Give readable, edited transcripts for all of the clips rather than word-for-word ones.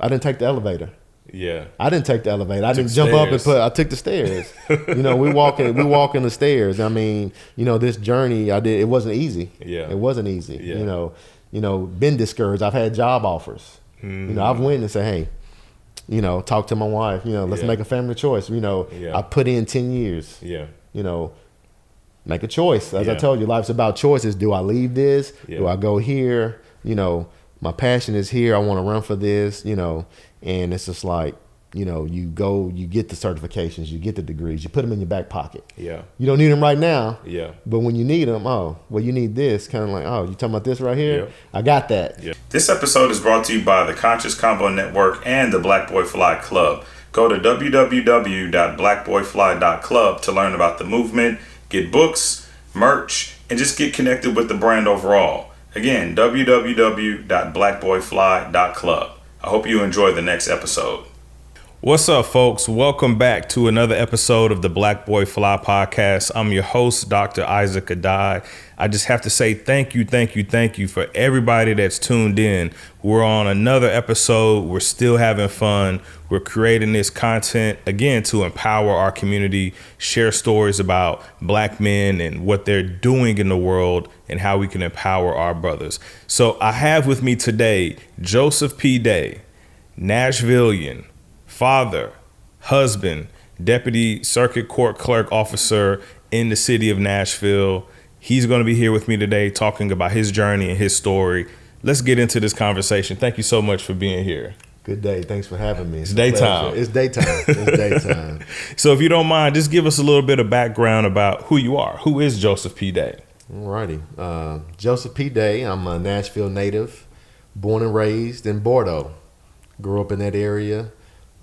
I didn't take the elevator. Yeah. I didn't take the elevator. I didn't jump up and I took the stairs. We walking the stairs. I mean, this journey I did, it wasn't easy. Yeah. It wasn't easy. Yeah. Been discouraged. I've had job offers. I've went and said, hey, talk to my wife, let's make a family choice. I put in 10 years. Yeah. Make a choice. As I told you, life's about choices. Do I leave this? Yeah. Do I go here? My passion is here. I want to run for this, and it's just like, you go, you get the certifications, you get the degrees, you put them in your back pocket. Yeah. You don't need them right now. Yeah. But when you need them, you need this. Kind of like, you talking about this right here? Yeah. I got that. Yeah. This episode is brought to you by the Conscious Combo Network and the Black Boy Fly Club. Go to www.blackboyfly.club to learn about the movement, get books, merch, and just get connected with the brand overall. Again, www.blackboyfly.club. I hope you enjoy the next episode. What's up, folks? Welcome back to another episode of the Black Boy Fly podcast. I'm your host, Dr. Isaac Addae. I just have to say thank you for everybody that's tuned in. We're on another episode. We're still having fun. We're creating this content, again, to empower our community, share stories about Black men and what they're doing in the world and how we can empower our brothers. So I have with me today Joseph P.D., Nashvilleian, father, husband, deputy circuit court clerk officer in the city of Nashville. He's going to be here with me today talking about his journey and his story. Let's get into this conversation. Thank you so much for being here. Good day. Thanks for having me. It's daytime. It's daytime. So if you don't mind, just give us a little bit of background about who you are. Who is Joseph P.D.? Alrighty. Joseph P.D. I'm a Nashville native, born and raised in Bordeaux. Grew up in that area.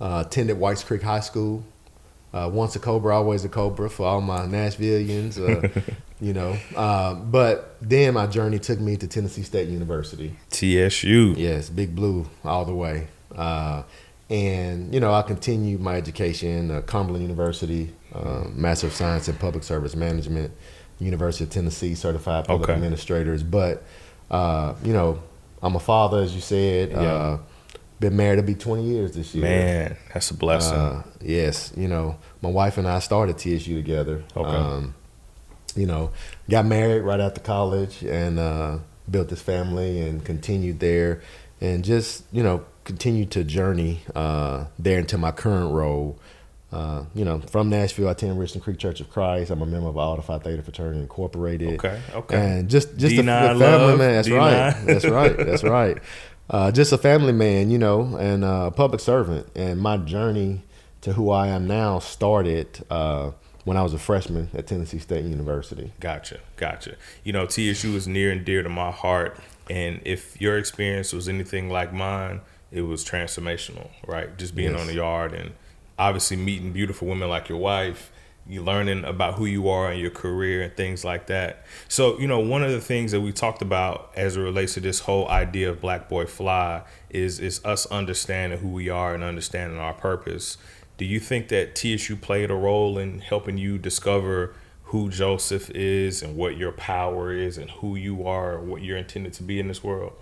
Attended Whites Creek High School. Once a Cobra, always a Cobra for all my Nashvilleians, But then my journey took me to Tennessee State University. TSU. Yes, Big Blue all the way. And I continued my education at Cumberland University, Master of Science in Public Service Management, University of Tennessee, Certified Public Administrators. But, I'm a father, as you said. Yeah. Been married to be 20 years this year. Man, that's a blessing. Yes, my wife and I started TSU together. Okay. Got married right after college and built this family and continued there and just, continued to journey there into my current role. From Nashville, I attend Richland Creek Church of Christ. I'm a member of Alpha Phi Theta Fraternity Incorporated. Okay. And just a D9 family love. man. That's D9. right. That's right. Just a family man, and a public servant. And my journey to who I am now started when I was a freshman at Tennessee State University. Gotcha. TSU is near and dear to my heart. And if your experience was anything like mine, it was transformational, right? Just being on the yard and obviously meeting beautiful women like your wife, you learning about who you are and your career and things like that. So, one of the things that we talked about as it relates to this whole idea of Black Boy Fly is us understanding who we are and understanding our purpose. Do you think that TSU played a role in helping you discover who Joseph is and what your power is and who you are and what you're intended to be in this world?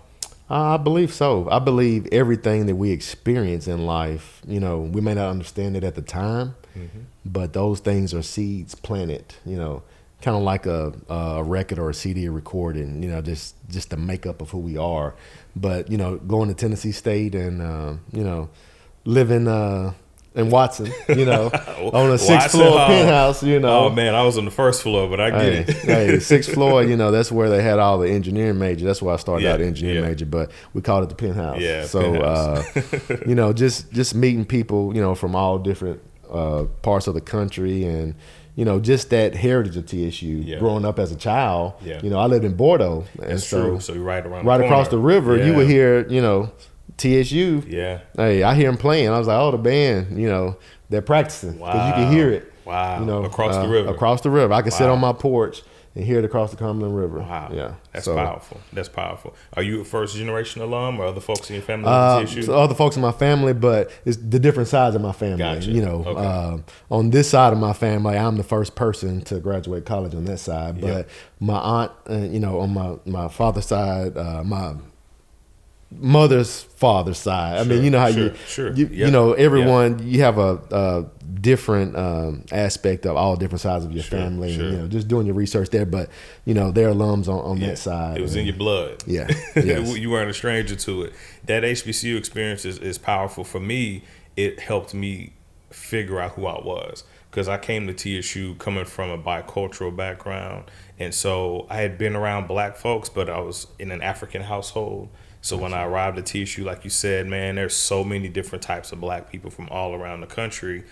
I believe so. I believe everything that we experience in life, we may not understand it at the time, but those things are seeds planted, kind of like a record or a CD recording, just the makeup of who we are. But, going to Tennessee State and, living in Watson, on a sixth floor penthouse, Oh man, I was on the first floor, but I get it. Hey, sixth floor, that's where they had all the engineering major. That's why I started out engineering major, but we called it the penthouse. Yeah. So, penthouse. just meeting people, from all different parts of the country and, just that heritage of TSU. Growing up as a child, I lived in Bordeaux. And That's true. So you're right around right the across the river, you would hear, TSU. Yeah. Hey, I hear them playing. I was like, the band, they're practicing. Because you can hear it. Wow. Across the river. Across the river. I can sit on my porch and hear it across the Cumberland River. Wow. Yeah. That's powerful. Are you a first generation alum or other folks in your family at TSU? So other folks in my family, but it's the different sides of my family. Gotcha. On this side of my family, I'm the first person to graduate college on that side. But my aunt, on my father's side, my mother's father's side. I mean, you know how you know, everyone, you have a different aspect of all different sides of your family. And, you know, just doing your research there, but you know, they're alums on that side. It was in your blood. Yeah, yes. You weren't a stranger to it. That HBCU experience is powerful for me. It helped me figure out who I was, because I came to TSU coming from a bicultural background, and so I had been around black folks, but I was in an African household. So when I arrived at TSU, like you said, man, there's so many different types of black people from all around the country.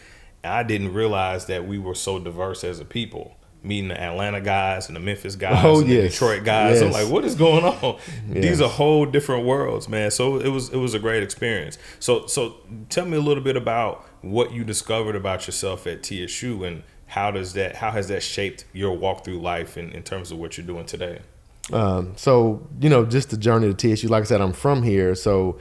And I didn't realize that we were so diverse as a people. Meeting the Atlanta guys and the Memphis guys and the Detroit guys. I'm like, what is going on? These are whole different worlds, man. So it was a great experience. So tell me a little bit about what you discovered about yourself at TSU, and how has that shaped your walk through life in terms of what you're doing today? So, you know, just the journey to TSU, like I said, I'm from here. So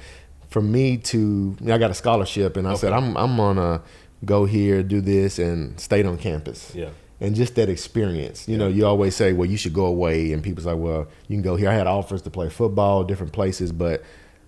for me to, I got a scholarship, and I said, I'm going to go here, do this, and stayed on campus. Yeah. And just that experience, you know, you always say, well, you should go away. And people say, well, you can go here. I had offers to play football, different places, but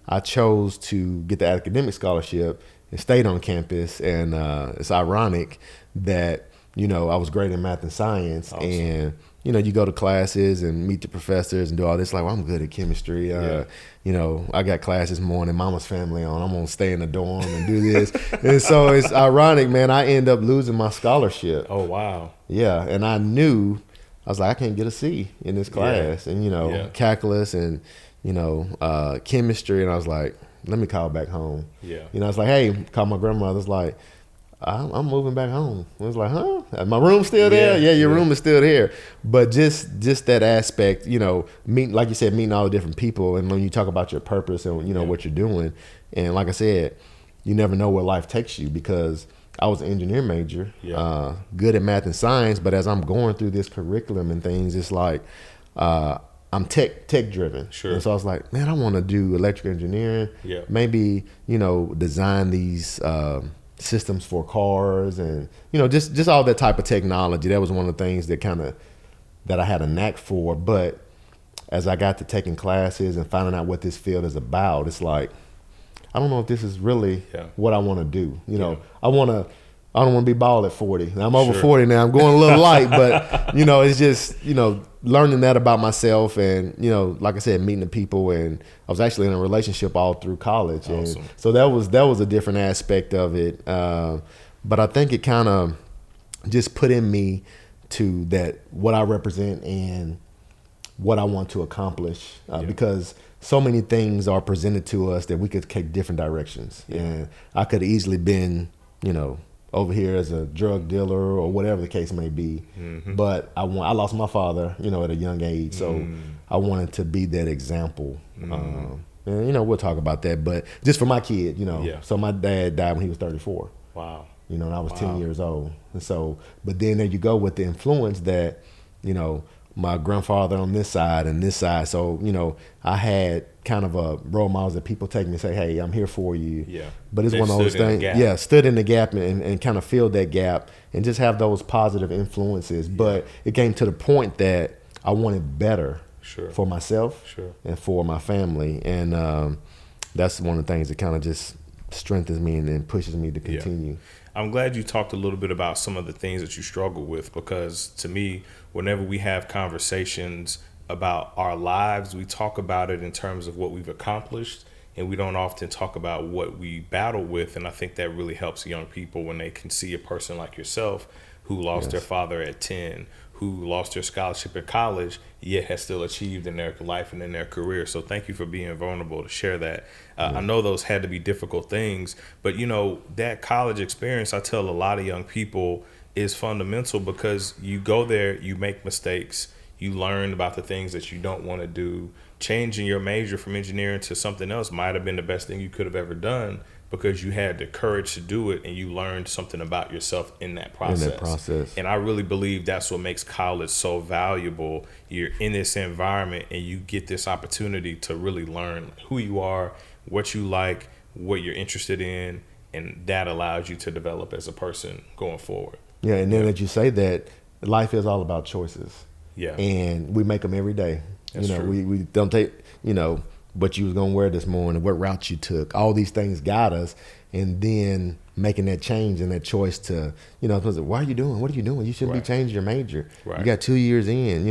I chose to get the academic scholarship and stayed on campus. And it's ironic that, you know, I was great in math and science. Awesome. And, you know, you go to classes and meet the professors and do all this, like, well, I'm good at chemistry. You know, I got class this morning, mama's family on, I'm going to stay in the dorm and do this. And so it's ironic, man, I end up losing my scholarship. Oh, wow. Yeah, and I knew, I was like, I can't get a C in this class. And, you know, calculus and, you know, chemistry. And I was like, let me call back home. Yeah. You know, I was like, hey, call my grandmother. I was like, I'm moving back home. I was like, huh? My room's still there? Yeah, your room is still there. But just that aspect, you know, meeting, like you said, meeting all the different people. And when you talk about your purpose and, you know, what you're doing. And like I said, you never know where life takes you, because I was an engineer major, good at math and science. But as I'm going through this curriculum and things, it's like I'm tech driven. Sure. And so I was like, man, I want to do electrical engineering. Yeah. Maybe, you know, design these systems for cars and, you know, just all that type of technology. That was one of the things that I had a knack for. But as I got to taking classes and finding out what this field is about, it's like, I don't know if this is really what I want to do. You know, I don't want to be bald at 40. I'm over 40 now. I'm going a little light, but, you know, it's just, you know, learning that about myself and, you know, like I said, meeting the people. And I was actually in a relationship all through college. Awesome. And so that was a different aspect of it. But I think it kind of just put in me to that what I represent and what I want to accomplish, because so many things are presented to us that we could take different directions. And I could have easily been, you know, over here as a drug dealer or whatever the case may be. Mm-hmm. But I lost my father, you know, at a young age. So I wanted to be that example. And, you know, we'll talk about that. But just for my kid, you know, so my dad died when he was 34. Wow. You know, and I was 10 years old. And so, but then there you go with the influence that, you know, my grandfather on this side and this side. So, you know, I had kind of a role models that people take me and say, hey, I'm here for you. Yeah. But it's one of those things. Stood in the gap and kind of filled that gap and just have those positive influences. Yeah. But it came to the point that I wanted better for myself and for my family. And that's one of the things that kind of just strengthens me and pushes me to continue. Yeah. I'm glad you talked a little bit about some of the things that you struggle with, because to me, whenever we have conversations about our lives, we talk about it in terms of what we've accomplished, and we don't often talk about what we battle with. And I think that really helps young people when they can see a person like yourself who lost their father at 10, who lost their scholarship at college, yet has still achieved in their life and in their career. So thank you for being vulnerable to share that. I know those had to be difficult things, but you know, that college experience, I tell a lot of young people, is fundamental, because you go there, you make mistakes, you learn about the things that you don't want to do. Changing your major from engineering to something else might have been the best thing you could have ever done, because you had the courage to do it and you learned something about yourself in that process. And I really believe that's what makes college so valuable. You're in this environment and you get this opportunity to really learn who you are, what you like, what you're interested in, and that allows you to develop as a person going forward. Yeah, and then that you say that life is all about choices. Yeah. And we make them every day. That's true. We don't take, you know, what you was going to wear this morning, what route you took. All these things got us. And then making that change and that choice to, why are you doing? What are you doing? You shouldn't be changing your major. You got 2 years in,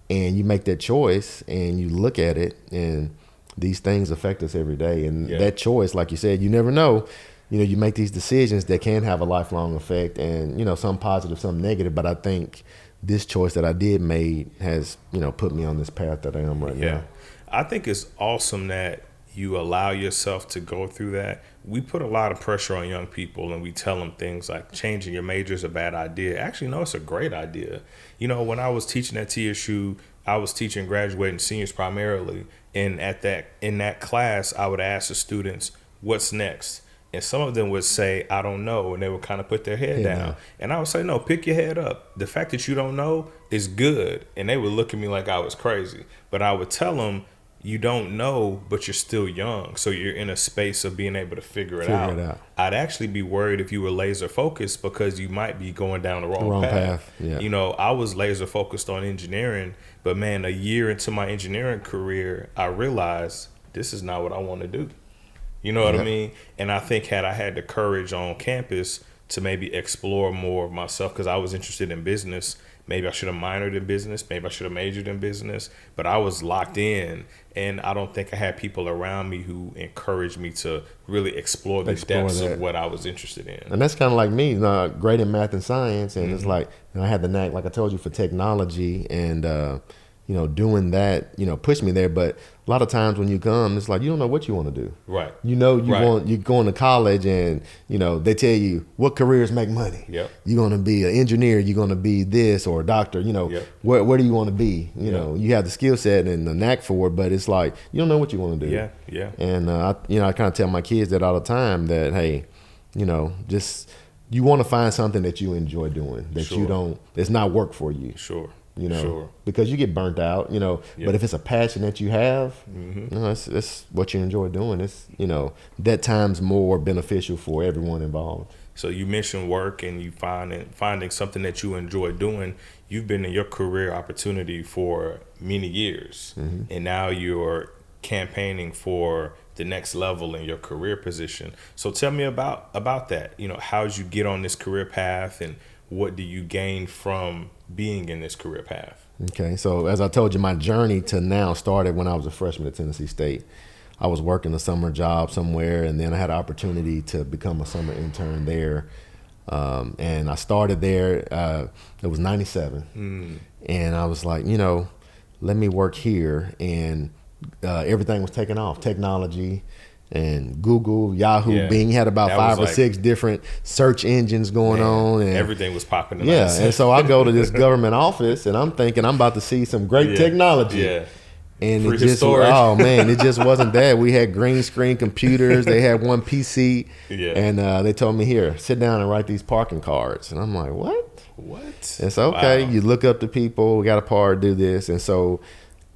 and you make that choice and you look at it, and these things affect us every day. And that choice, like you said, you never know. You make these decisions that can have a lifelong effect, and, some positive, some negative. But I think this choice that I did made has, put me on this path that I am right now. I think it's awesome that you allow yourself to go through that. We put a lot of pressure on young people, and we tell them things like changing your major is a bad idea. Actually, no, it's a great idea. When I was teaching at TSU, I was teaching graduating seniors primarily. And in that class, I would ask the students, what's next? And some of them would say, I don't know. And they would kind of put their head down. And I would say, no, pick your head up. The fact that you don't know is good. And they would look at me like I was crazy. But I would tell them, you don't know, but you're still young. So you're in a space of being able to figure it out. I'd actually be worried if you were laser focused, because you might be going down the wrong path. Yeah. I was laser focused on engineering, but man, a year into my engineering career, I realized this is not what I want to do. You know what I mean? And I think had I had the courage on campus to maybe explore more of myself, because I was interested in business. Maybe I should have minored in business. Maybe I should have majored in business. But I was locked in, and I don't think I had people around me who encouraged me to really explore the depths of what I was interested in. And that's kind of like me, great in math and science. And it's like, I had the knack, like I told you, for technology, and doing that, pushed me there. But a lot of times when you come, it's like you don't know what you want to do. Right. You're going to college, and they tell you what careers make money. Yep. You're going to be an engineer. You're going to be this, or a doctor. Where do you want to be? You have the skill set and the knack for it, but it's like you don't know what you want to do. Yeah. And I kind of tell my kids that all the time, that hey, just you want to find something that you enjoy doing, that it's not work for you. Sure. Because you get burnt out, but if it's a passion that you have, it's what you enjoy doing. It's, that time's more beneficial for everyone involved. So you mentioned work, and you finding something that you enjoy doing. You've been in your career opportunity for many years, and now you're campaigning for the next level in your career position. So tell me about that. How did you get on this career path, and what do you gain from being in this career path? Okay, so as I told you, my journey to now started when I was a freshman at Tennessee State. I was working a summer job somewhere, and then I had an opportunity to become a summer intern there. And I started there, it was 97. And I was like, let me work here. And everything was taking off, technology, and Google, Yahoo, Bing. Had about 5 or 6 different search engines going on, and everything was popping. And so I go to this government office, and I'm thinking I'm about to see some great technology. And it just, it just wasn't that. We had green screen computers. They had one PC, and they told me, here, sit down and write these parking cards. And I'm like, what? And so, okay, you look up the people, we got a part, do this. And so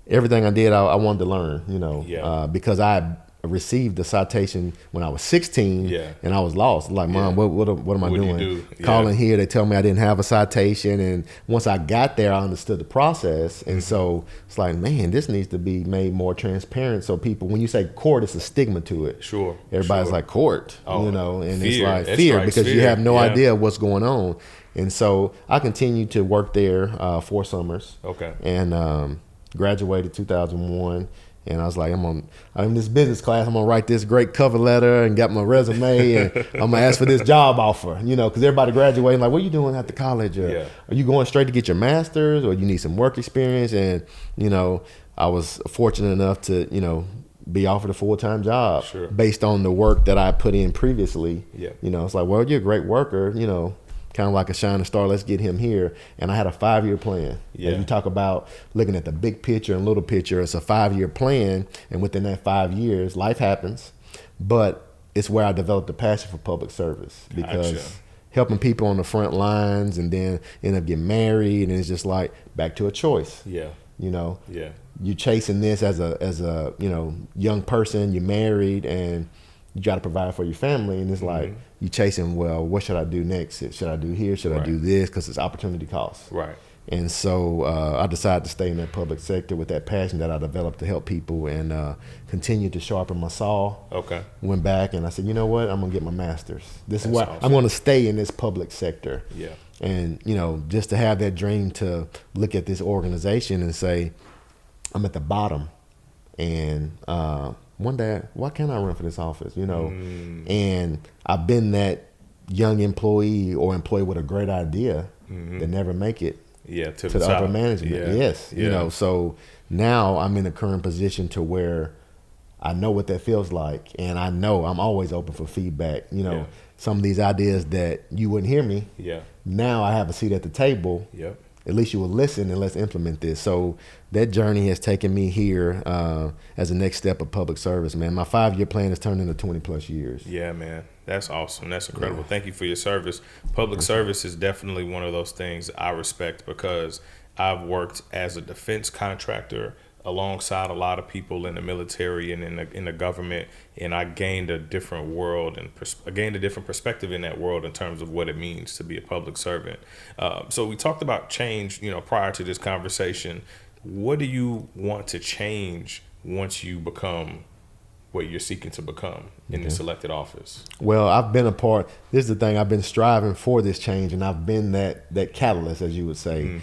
everything I did, I wanted to learn, because I received the citation when I was 16, and I was lost. Like, Mom, what am I doing? Calling here, they tell me I didn't have a citation, and once I got there, I understood the process, and so it's like, man, this needs to be made more transparent. So people, when you say court, it's a stigma to it. Everybody's like, court, and it's like fear, because you have no idea what's going on. And so I continued to work there 4 summers. And graduated 2001. And I was like, I'm in this business class. I'm gonna write this great cover letter and got my resume, and I'm gonna ask for this job offer. Because everybody graduating, like, what are you doing after college? Are you going straight to get your master's, or you need some work experience? And I was fortunate enough to be offered a full-time job based on the work that I put in previously. It's like, well, you're a great worker. Kind of like a shining star, let's get him here. And I had a 5-year plan. As you talk about looking at the big picture and little picture, it's a 5-year plan. And within that 5 years, life happens. But it's where I developed a passion for public service, because helping people on the front lines, and then end up getting married, and it's just like back to a choice. You chasing this as a young person, you're married, and you got to provide for your family, and it's like you chasing, well, what should I do next? Should I do here? Should I do this? Because it's opportunity cost. And so I decided to stay in that public sector with that passion that I developed to help people, and continued to sharpen my saw. Okay. Went back and I said, you know what? I'm going to get my master's. This is why awesome. I'm going to stay in this public sector. Yeah. And, just to have that dream to look at this organization and say, I'm at the bottom. And one day, why can't I run for this office? And I've been that young employee or employee with a great idea that never make it. Yeah, to the top. upper management. Yeah. Yes. Yeah. So now I'm in a current position to where I know what that feels like, and I know I'm always open for feedback. Some of these ideas that you wouldn't hear me. Yeah. Now I have a seat at the table. Yep. At least you will listen, and let's implement this. So that journey has taken me here as a next step of public service, man. My 5-year plan has turned into 20 plus years. Yeah, man. That's awesome. That's incredible. Yeah. Thank you for your service. Public service is definitely one of those things I respect, because I've worked as a defense contractor alongside a lot of people in the military and in the government, and I gained a different world and I gained a different perspective in that world in terms of what it means to be a public servant. So we talked about change, prior to this conversation. What do you want to change once you become what you're seeking to become in this elected office? Well, I've been this is the thing, I've been striving for this change, and I've been that catalyst, as you would say,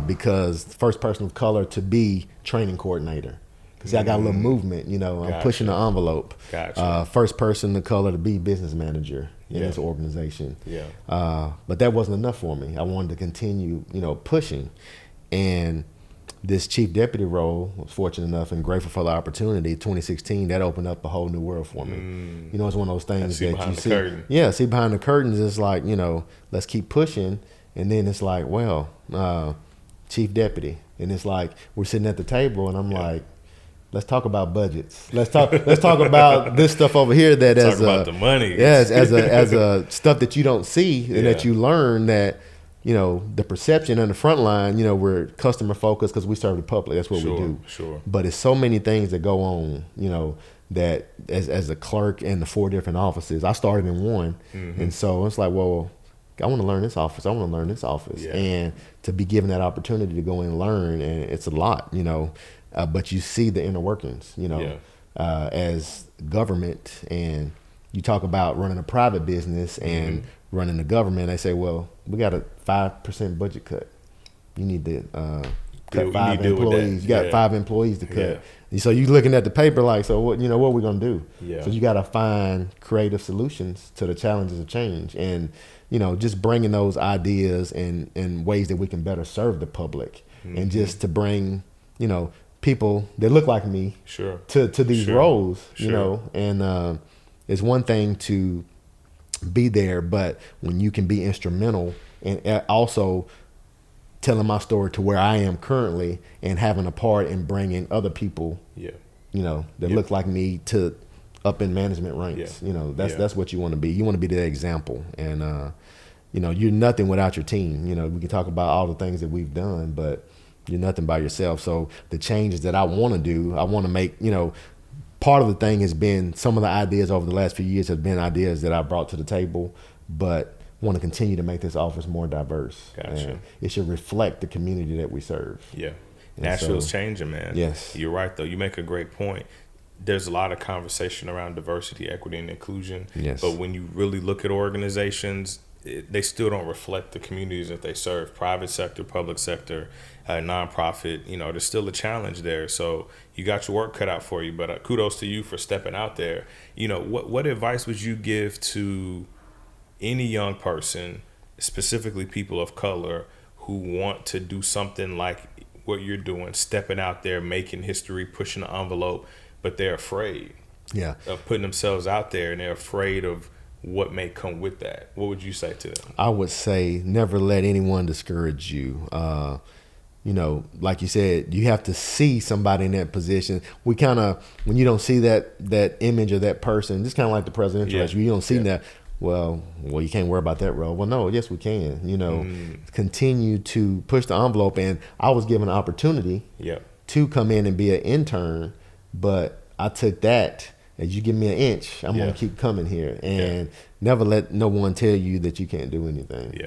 because first person of color to be training coordinator. Because I got a little movement, I'm pushing the envelope. Gotcha. First person of color to be business manager in this organization. Yeah. But that wasn't enough for me. I wanted to continue, pushing. And this chief deputy role, I was fortunate enough and grateful for the opportunity. 2016, that opened up a whole new world for me. It's one of those things that you see. Curtain. Yeah, see behind the curtains. It's like, let's keep pushing, and then it's like, chief deputy, and it's like we're sitting at the table, and I'm like, let's talk about budgets. Let's talk about this stuff over here that talk about the money. Yes, as a stuff that you don't see and that you learn that. The perception on the front line, we're customer focused because we serve the public. That's what we do. Sure. But it's so many things that go on, that as a clerk in the 4 different offices, I started in one. And so it's like, well, I want to learn this office. I want to learn this office. Yeah. And to be given that opportunity to go and learn, and it's a lot, but you see the inner workings, as government, and you talk about running a private business and running the government. They say, well, we got a 5% budget cut. You need to cut 5 employees. You got 5 employees to cut. Yeah. And so you're looking at the paper like, so what? What are we gonna do? Yeah. So you got to find creative solutions to the challenges of change, and just bringing those ideas and ways that we can better serve the public, and just to bring people that look like me to these roles. And it's one thing to be there, but when you can be instrumental and also telling my story to where I am currently and having a part in bringing other people, that look like me to up in management ranks, that's what you want to be. You want to be the example, and you're nothing without your team. We can talk about all the things that we've done, but you're nothing by yourself. So the changes that I want to do, I want to make, part of the thing has been some of the ideas over the last few years have been ideas that I brought to the table, but want to continue to make this office more diverse. Gotcha. And it should reflect the community that we serve. Yeah. Nashville's changing, man. Yes. You're right, though. You make a great point. There's a lot of conversation around diversity, equity, and inclusion. Yes. But when you really look at organizations, they still don't reflect the communities that they serve. Private sector, public sector, nonprofit, there's still a challenge there. So you got your work cut out for you, but kudos to you for stepping out there. What advice would you give to any young person, specifically people of color, who want to do something like what you're doing, stepping out there, making history, pushing the envelope, but they're afraid of putting themselves out there, and they're afraid of what may come with that? What would you say to them? I would say never let anyone discourage you. Like you said, you have to see somebody in that position. We kind of, when you don't see that image of that person, just kind of like the presidential race, you don't see that. Well, you can't worry about that role. Well, no, yes, we can. Continue to push the envelope. And I was given an opportunity to come in and be an intern, but I took that. As you give me an inch, I'm going to keep coming here, and never let no one tell you that you can't do anything.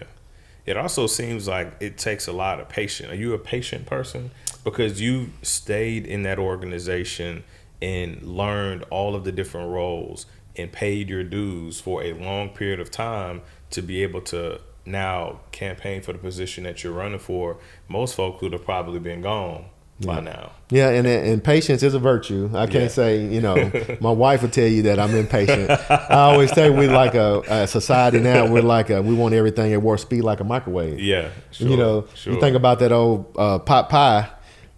it also seems like it takes a lot of patience. Are you a patient person? Because you stayed in that organization and learned all of the different roles and paid your dues for a long period of time to be able to now campaign for the position that you're running for. Most folks would have probably been gone by now. Yeah, and patience is a virtue. I can't say, my wife will tell you that I'm impatient. I always say we're like a society now. We're like we want everything at warp speed like a microwave. Yeah, sure. You think about that old pot pie.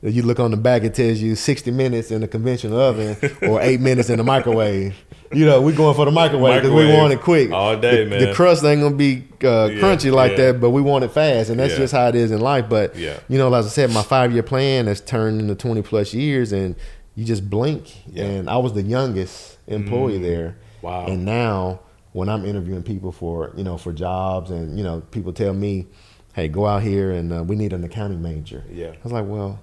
You look on the back, it tells you 60 minutes in the conventional oven or 8 minutes in the microwave. We're going for the microwave because we want it quick. All day, man. The crust ain't going to be crunchy like that, but we want it fast. And that's just how it is in life. But, like I said, my 5-year plan has turned into 20 plus years, and you just blink. Yeah. And I was the youngest employee there. Wow. And now when I'm interviewing people for jobs and, people tell me, hey, go out here and we need an accounting major. Yeah. I was like, well,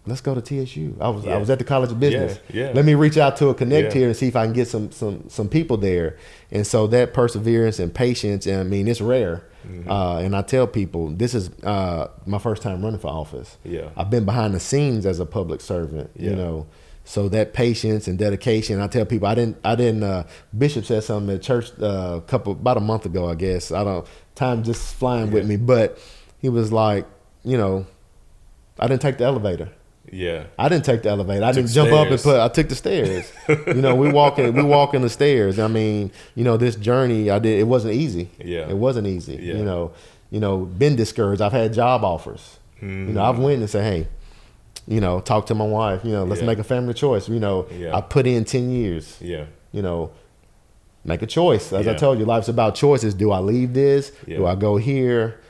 let's go to TSU. I was at the College of Business. Yeah. Let me reach out to a connect here and see if I can get some people there. And so that perseverance and patience, and I mean, it's rare. Mm-hmm. And I tell people, this is my first time running for office. Yeah. I've been behind the scenes as a public servant, So that patience and dedication, I tell people, I didn't. Bishop said something at church about a month ago, I guess. Time just flying with me, but he was like, I didn't take the elevator. Yeah, I didn't take the elevator. I didn't jump up and I took the stairs. We walking the stairs. I mean, this journey I did. It wasn't easy. Yeah, it wasn't easy. Yeah. Been discouraged. I've had job offers. Mm-hmm. I've went and said, hey, talk to my wife. Let's make a family choice. I put in 10 years. Yeah. Make a choice. As I told you, life's about choices. Do I leave this? Do I go here?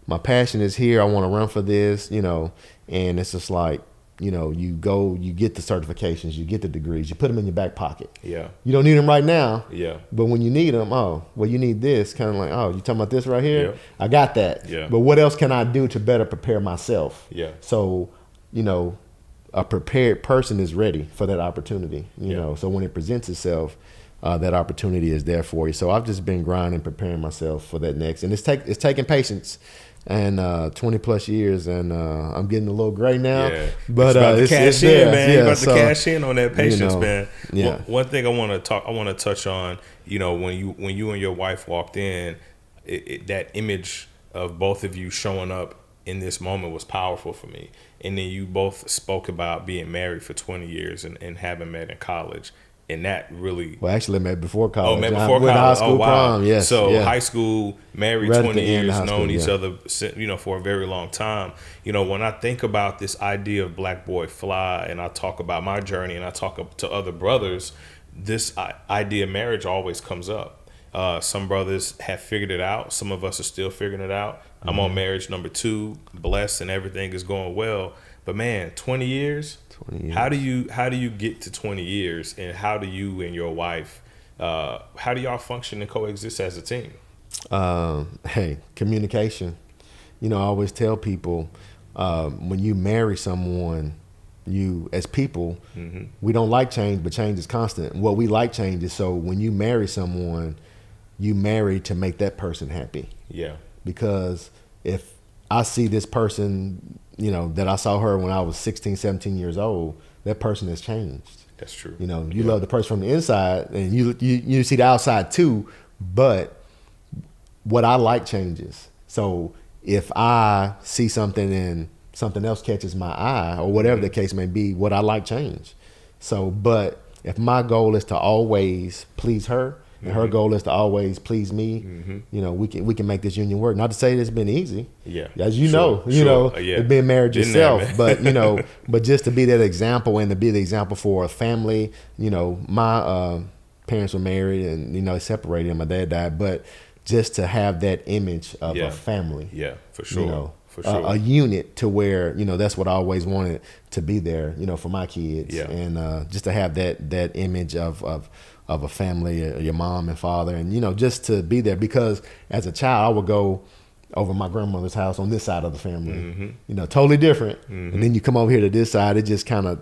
My passion is here. I want to run for this. And it's just like, you go, you get the certifications, you get the degrees, you put them in your back pocket. Yeah. You don't need them right now. Yeah. But when you need them, you need this. Kind of like, you talking about this right here? Yeah. I got that. Yeah. But what else can I do to better prepare myself? Yeah. So, a prepared person is ready for that opportunity. So when it presents itself, that opportunity is there for you. So I've just been grinding, preparing myself for that next. And it's taking patience. And 20 plus years, and I'm getting a little gray now. Yeah. But it's about to cash in, man. Yeah, you're about to cash in on that patience, man. Yeah. One thing I want to touch on, when you and your wife walked in, that image of both of you showing up in this moment was powerful for me. And then you both spoke about being married for 20 years and having met in college. And that really... Well, actually, met before college. Met before college. High school prom, yes. So high school, married right 20 years, known each yeah. other, for a very long time. When I think about this idea of Black Boy Fly, and I talk about my journey, and I talk to other brothers, this idea of marriage always comes up. Some brothers have figured it out. Some of us are still figuring it out. Mm-hmm. I'm on marriage number 2, blessed, and everything is going well. But man, 20 years. 20 years. How do you get to 20 years, and how do you and your wife, how do y'all function and coexist as a team? Hey, communication. I always tell people, when you marry someone, you as people, mm-hmm. we don't like change, but change is constant. What we like change is, so when you marry someone, you marry to make that person happy. Yeah. Because if I see this person, that I saw her when I was 16, 17 years old, that person has changed. That's true. You love the person from the inside, and you see the outside too, but what I like changes. So if I see something and something else catches my eye, or whatever mm-hmm. the case may be, what I like change. So, but if my goal is to always please her, and her goal is to always please me, mm-hmm. we can make this union work. Not to say it's been easy. Yeah. As you know, being married yourself, but but just to be that example, and to be the example for a family. My parents were married, and they separated, and my dad died, but just to have that image of a family. Yeah, for sure. For sure. A unit to where, that's what I always wanted to be there, for my kids. Yeah. And just to have that image of a family, your mom and father, and, just to be there. Because as a child, I would go over my grandmother's house on this side of the family, mm-hmm. Totally different. Mm-hmm. And then you come over here to this side, it just kind of,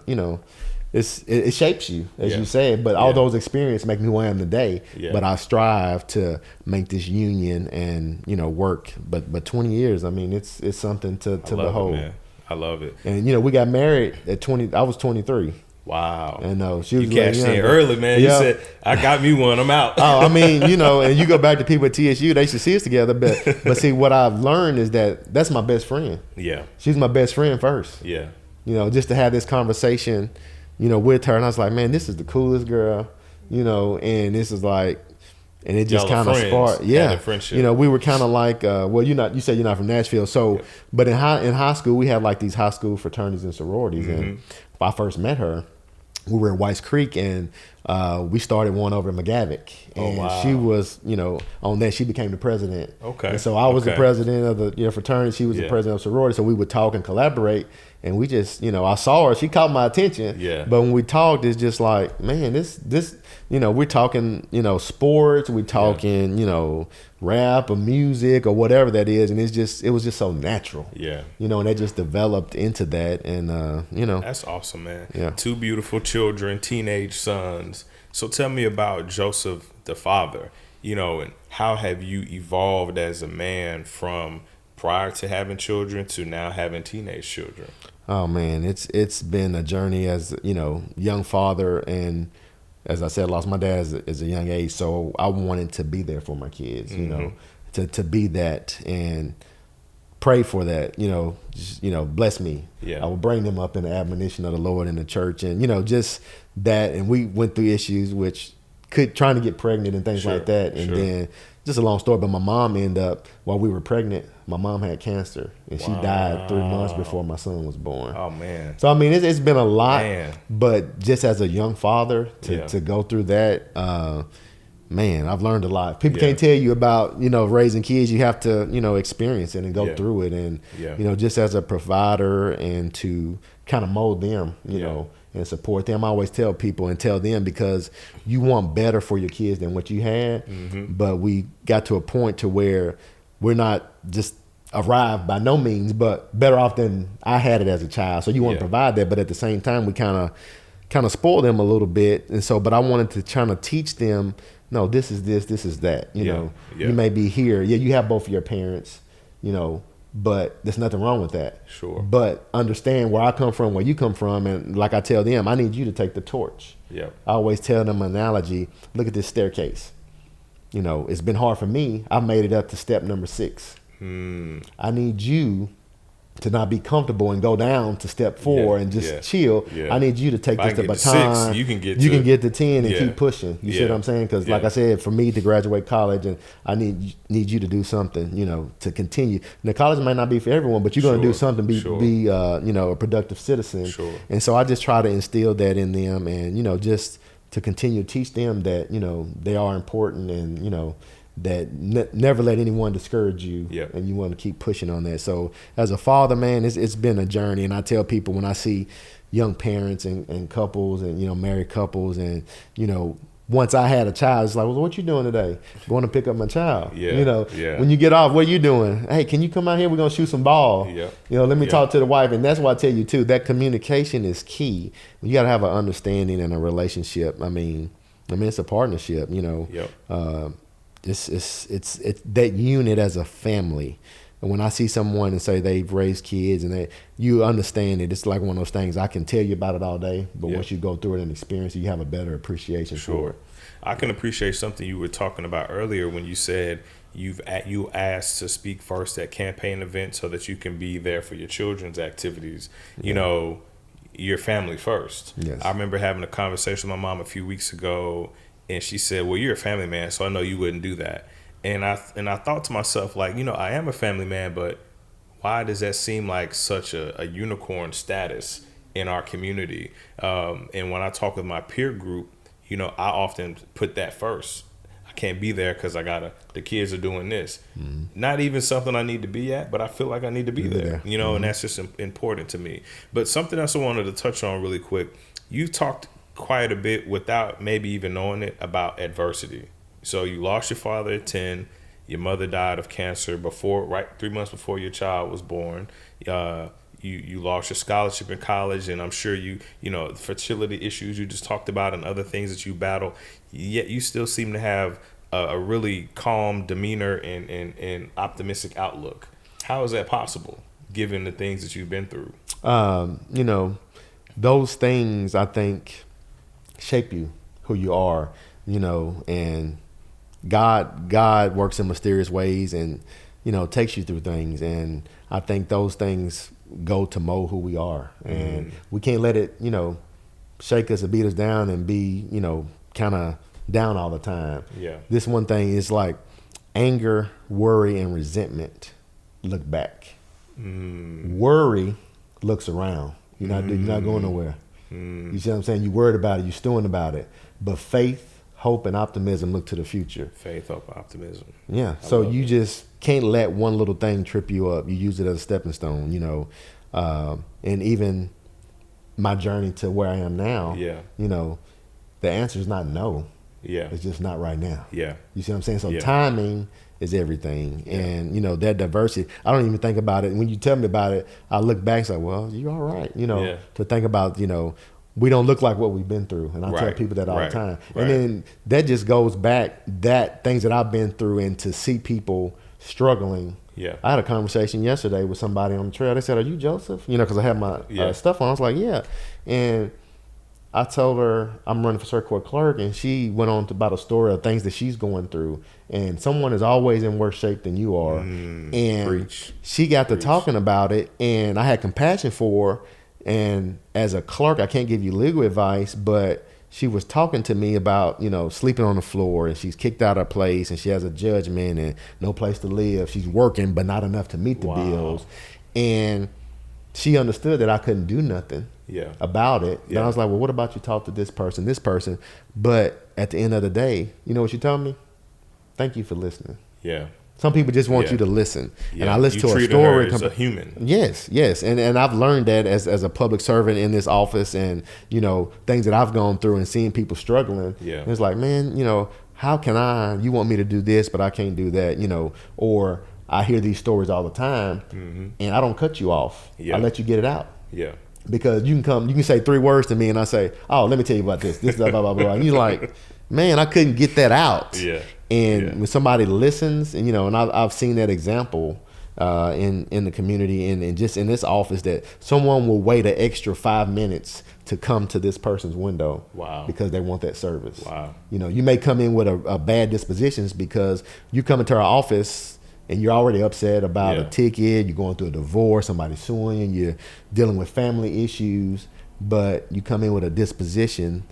it shapes you, as Yeah. you said. But all Yeah. those experiences make me who I am today. Yeah. But I strive to make this union and work. But 20 years, I mean, it's something to I love behold. it, man. I love it. And we got married at 20. I was 23. Wow. And she was You cashed in younger. early, man. Yeah. You said, I got me one. I'm out. Oh, I mean, and you go back to people at TSU, they should see us together. But see, what I've learned is that's my best friend. Yeah. She's my best friend first. Yeah. Just to have this conversation, with her. And I was like, man, this is the coolest girl, and this is like, and it just Y'all are kind of friends. sparked. Had Yeah. a friendship. We were kind of like, you said you're not from Nashville. So, but in high school, we had like these high school fraternities and sororities. Mm-hmm. And if I first met her, we were in Whites Creek, and we started one over in McGavick. And wow. she was, on that, she became the president. Okay. And so I was the Okay. president of the fraternity. She was the president of sorority. So we would talk and collaborate. And we just, I saw her. She caught my attention. Yeah. But when we talked, it's just like, man, this, we're talking, sports. We talking, rap or music or whatever that is. And it was just so natural. Yeah. And that just developed into that. And, That's awesome, man. Yeah. 2 beautiful children, teenage sons. So tell me about Joseph, the father, and how have you evolved as a man from prior to having children to now having teenage children? Oh man, it's been a journey as young father, and as I said, lost my dad as a young age. So I wanted to be there for my kids, to be that and pray for that. Just bless me. Yeah. I would bring them up in the admonition of the Lord in the church, and just that. And we went through issues trying to get pregnant and things like that, and then. Just a long story, but my mom ended up, while we were pregnant, my mom had cancer, and she died 3 months before my son was born. Oh, man. So, I mean, it's been a lot, Man. but just as a young father, to go through that, man, I've learned a lot. People can't tell you about, raising kids. You have to, experience it and go through it. And, just as a provider and to kind of mold them, you know, and support them. I always tell people and tell them, because you want better for your kids than what you had. Mm-hmm. But we got to a point to where we're not just arrived by no means, but better off than I had it as a child. So you want to provide that, but at the same time, we kind of spoil them a little bit. And so, but I wanted to try to teach them, no, this is this is that. You know, you may be here. Yeah, you have both of your parents, but there's nothing wrong with that. Sure. But understand where I come from, where you come from. And like I tell them, I need you to take the torch. Yeah. I always tell them an analogy. Look at this staircase. It's been hard for me. I made it up to step number 6. I need you to not be comfortable and go down to step 4 and just chill. I need you to take this the baton. 6, you can get to 10 and keep pushing. You see what I'm saying? Because like I said, for me to graduate college, and I need you to do something, to continue. Now, college might not be for everyone, but you're going to do something, be a productive citizen. Sure. And so I just try to instill that in them, and just to continue to teach them that they are important, and that never let anyone discourage you, and you want to keep pushing on that. So as a father, man, it's been a journey. And I tell people, when I see young parents and couples and married couples, and once I had a child, it's like, well, what you doing today? Going to pick up my child. When you get off, what are you doing? Hey, can you come out here? We're gonna shoot some ball. Let me talk to the wife. And that's why I tell you too, that communication is key. You got to have an understanding and a relationship. I mean it's a partnership. It's that unit as a family. And when I see someone and say they've raised kids, and you understand it, it's like one of those things. I can tell you about it all day, but once you go through it and experience it, you have a better appreciation for it. I can appreciate something you were talking about earlier when you said you asked to speak first at campaign events so that you can be there for your children's activities. Your family first. Yes. I remember having a conversation with my mom a few weeks ago, and she said, well, you're a family man, so I know you wouldn't do that. And I thought to myself, like, I am a family man, but why does that seem like such a unicorn status in our community? And when I talk with my peer group, I often put that first. I can't be there because the kids are doing this. Mm-hmm. Not even something I need to be at, but I feel like I need to be there. Mm-hmm. And that's just important to me. But something else I wanted to touch on really quick. You talked quite a bit, without maybe even knowing it, about adversity. So you lost your father at 10. Your mother died of cancer 3 months before your child was born. you lost your scholarship in college, and I'm sure you know, fertility issues you just talked about and other things that you battle, yet you still seem to have a really calm demeanor and optimistic outlook. How is that possible, given the things that you've been through? You know, those things, I think, shape you, who you are, you know, and God works in mysterious ways and, you know, takes you through things. And I think those things go to mold who we are. And we can't let it, you know, shake us or beat us down and be, you know, kind of down all the time. Yeah. This one thing is like anger, worry, and resentment look back. Worry looks around. You're not going nowhere. You see what I'm saying? You're worried about it. You're stewing about it. But faith, hope, and optimism look to the future. Faith, hope, optimism. Yeah. So you just can't let one little thing trip you up. You use it as a stepping stone, you know. And even my journey to where I am now, you know, the answer is not no. Yeah. It's just not right now. Yeah. You see what I'm saying? So timing is everything. And, you know, that diversity, I don't even think about it. When you tell me about it, I look back and say, well, you're all right. You know, to think about, you know, we don't look like what we've been through. And I tell people that all the time. And then that just goes back, that things that I've been through, and to see people struggling. Yeah. I had a conversation yesterday with somebody on the trail. They said, are you Joseph? You know, because I had my stuff on. I was like, yeah. And I told her I'm running for circuit court clerk, and she went on to about a story of things that she's going through. And someone is always in worse shape than you are. And she got to talking about it, and I had compassion for her. And as a clerk, I can't give you legal advice, but she was talking to me about, you know, sleeping on the floor, and she's kicked out of her place, and she has a judgment and no place to live. She's working, but not enough to meet the bills. And she understood that I couldn't do nothing about it. And I was like, well, what about you talk to this person? But at the end of the day, you know what she told me? Thank you for listening. Yeah. Some people just want you to listen. And I listen to a story. Her as a human. Yes. And I've learned that as a public servant in this office, and, you know, things that I've gone through and seeing people struggling. And it's like, man, you know, how can you want me to do this, but I can't do that, you know, or I hear these stories all the time and I don't cut you off. I let you get it out. Yeah. Because you can say 3 words to me and I say, oh, let me tell you about this blah, blah, blah, blah. And you're like, man, I couldn't get that out. And when somebody listens, and, you know, and I've seen that example in the community and just in this office, that someone will wait an extra 5 minutes to come to this person's window because they want that service. You know, you may come in with a bad dispositions because you come into our office and you're already upset about a ticket, you're going through a divorce, somebody's suing you, you're dealing with family issues, but you come in with a disposition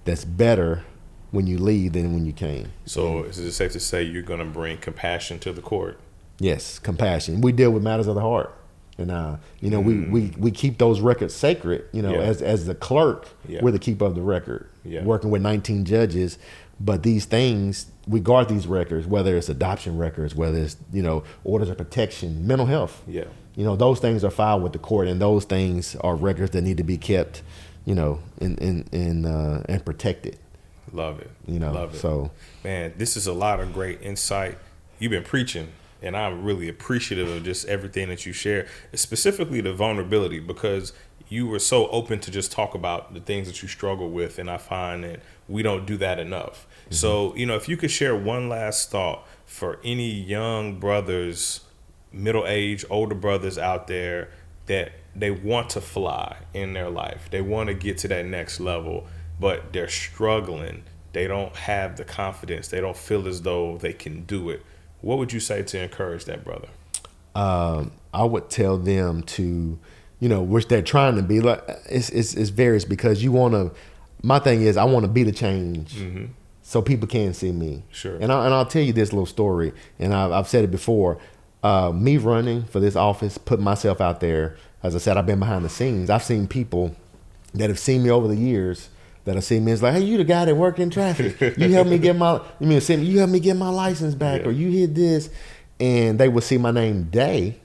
that's better when you leave than when you came. So is it safe to say you're going to bring compassion to the court? Yes, compassion. We deal with matters of the heart. And, you know, we keep those records sacred. You know, as the clerk, we're the keeper of the record, working with 19 judges. But these things, we guard these records, whether it's adoption records, whether it's, you know, orders of protection, mental health. You know, those things are filed with the court, and those things are records that need to be kept, you know, and protected. Love it. You know, love it. So, man, this is a lot of great insight. You've been preaching, and I'm really appreciative of just everything that you share, specifically the vulnerability, because you were so open to just talk about the things that you struggle with, and I find that we don't do that enough. So, you know, if you could share one last thought for any young brothers, middle-aged, older brothers out there that they want to fly in their life, they want to get to that next level, but they're struggling, they don't have the confidence, they don't feel as though they can do it, what would you say to encourage that brother? I would tell them to, you know, which they're trying to be, like, it's various, because you want to, my thing is I want to be the change so people can see me. And I'll tell you this little story, and I've said it before. Me running for this office, putting myself out there, as I said, I've been behind the scenes. I've seen people that have seen me over the years that have seen me. It's like, hey, you the guy that worked in traffic. You helped me get my, you helped me get my license back, or you did this. And they would see my name Day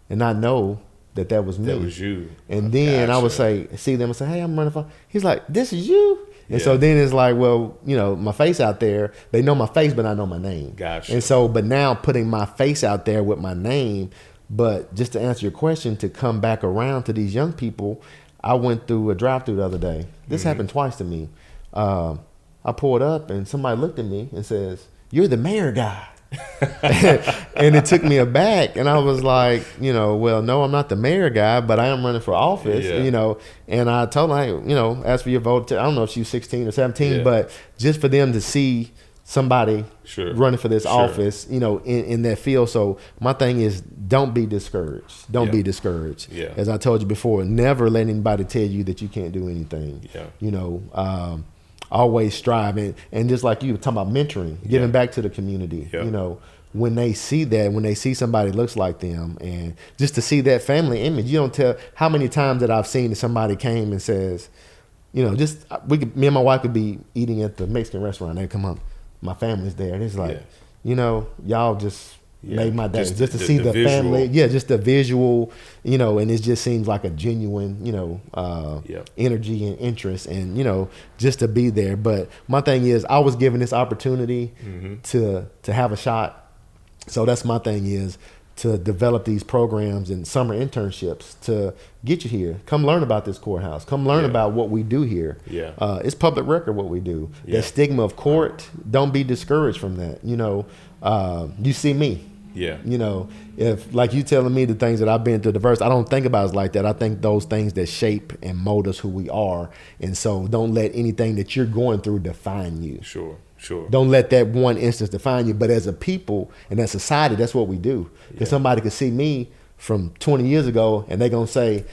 and not know that was me. That was you. And then I would see them and say, hey, I'm running for, he's like, this is you? And so then it's like, well, you know, my face out there, they know my face, but I know my name. And so, but now putting my face out there with my name But just to answer your question, to come back around to these young people, I went through a drive-through the other day. This happened twice to me. I pulled up and somebody looked at me and says, "You're the mayor guy." And it took me aback, and I was like, well, no, I'm not the mayor guy, but I am running for office, and I told her, ask for your vote. I don't know if she was 16 or 17, but just for them to see somebody running for this office, in that field. So my thing is, don't be discouraged. Don't be discouraged. Yeah. As I told you before, never let anybody tell you that you can't do anything. Yeah. Always strive, and just like you were talking about mentoring, giving back to the community. When they see that, when they see somebody looks like them, and just to see that family image, you don't tell how many times that I've seen that somebody came and says, me and my wife could be eating at the Mexican restaurant. They come up, my family's there, and it's like, y'all just made my day. Just to see the family, just the visual, and it just seems like a genuine, energy and interest, and just to be there. But my thing is, I was given this opportunity to have a shot. So that's my thing is to develop these programs and summer internships to get you here. Come learn about this courthouse. Come learn about what we do here. It's public record what we do. The stigma of court, don't be discouraged from that. You see me. If like you telling me the things that I've been through, diverse, I don't think about it like that. I think those things that shape and mold us who we are. And so don't let anything that you're going through define you. Sure. Don't let that one instance define you. But as a people and as society, that's what we do. Because somebody could see me from 20 years ago and they're going to say,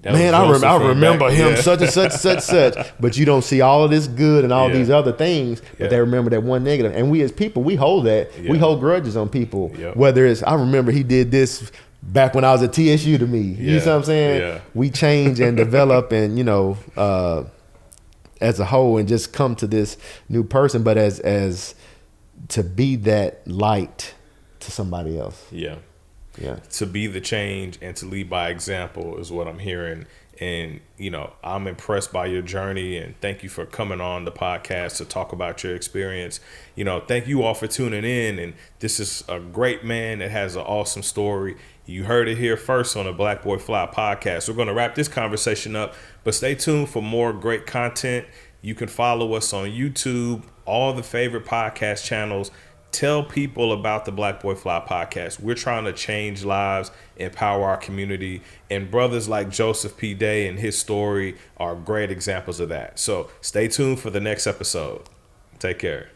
man, I remember him such and such. But you don't see all of this good and all these other things, but they remember that one negative. And we as people, we hold that. We hold grudges on people. Whether it's, I remember he did this back when I was at TSU to me. You know what I'm saying? We change and develop and, as a whole, and just come to this new person, but as to be that light to somebody else. To be the change and to lead by example is what I'm hearing. And, I'm impressed by your journey, and thank you for coming on the podcast to talk about your experience. Thank you all for tuning in. And this is a great man that has an awesome story. You heard it here first on the Black Boy Fly podcast. We're going to wrap this conversation up, but stay tuned for more great content. You can follow us on YouTube, all the favorite podcast channels. Tell people about the Black Boy Fly podcast. We're trying to change lives, empower our community, and brothers like Joseph P.D. and his story are great examples of that. So stay tuned for the next episode. Take care.